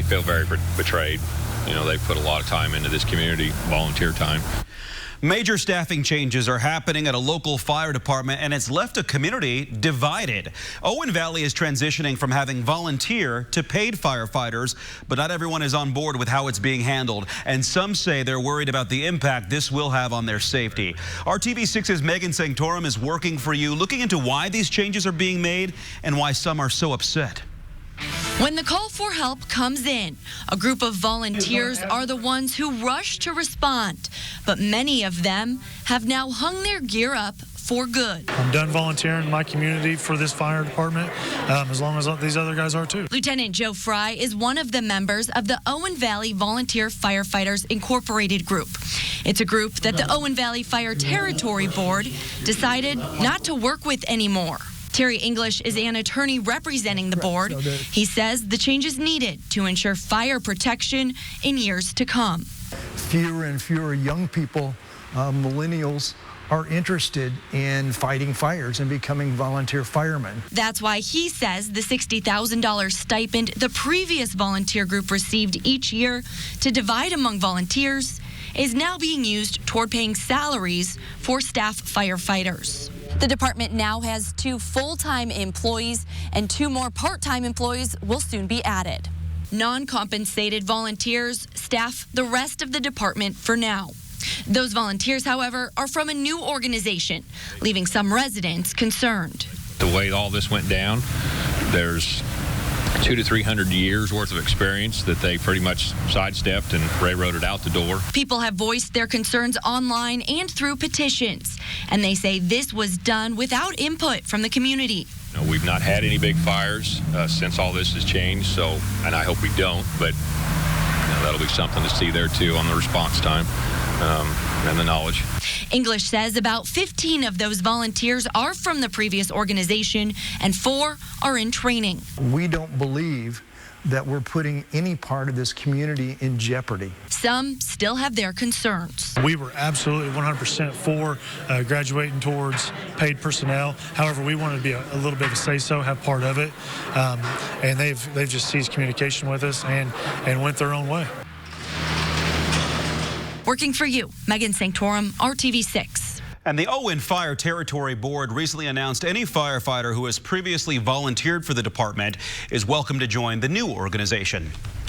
feel very betrayed. You know, they put a lot of time into this community, volunteer time. Major staffing changes are happening at a local fire department, and it's left a community divided. Owen Valley is transitioning from having volunteer to paid firefighters, but not everyone is on board with how it's being handled, and some say they're worried about the impact this will have on their safety. Our TV6's Megan Sanctorum is working for you, looking into why these changes are being made and why some are so upset. When the call for help comes in, a group of volunteers are the ones who rush to respond, but many of them have now hung their gear up for good. I'm done volunteering in my community for this fire department, as long as these other guys are too. Lieutenant Joe Fry is one of the members of the Owen Valley Volunteer Firefighters Incorporated group. It's a group that the Owen Valley Fire Territory Board decided not to work with anymore. Terry English is an attorney representing the board. He says the change is needed to ensure fire protection in years to come. Fewer and fewer young people, millennials, are interested in fighting fires and becoming volunteer firemen. That's why he says the $60,000 stipend the previous volunteer group received each year to divide among volunteers is now being used toward paying salaries for staff firefighters. The department now has 2 full-time employees, and 2 more part-time employees will soon be added. Non-compensated volunteers staff the rest of the department for now. Those volunteers, however, are from a new organization, leaving some residents concerned. The way all this went down, there's 200 to 300 years worth of experience that they pretty much sidestepped and railroaded out the door. People have voiced their concerns online and through petitions, and they say this was done without input from the community. You know, we've not had any big fires since all this has changed, so, and I hope we don't, but you know, that'll be something to see there too on the response time and the knowledge. English says about 15 of those volunteers are from the previous organization and 4 are in training. We don't believe that we're putting any part of this community in jeopardy. Some still have their concerns. We were absolutely 100% for graduating towards paid personnel. However, we wanted to be a little bit of a say-so, have part of it, and they've just ceased communication with us and went their own way. Working for you, Megan Sanctorum, RTV6. And the Owen Fire Territory Board recently announced any firefighter who has previously volunteered for the department is welcome to join the new organization.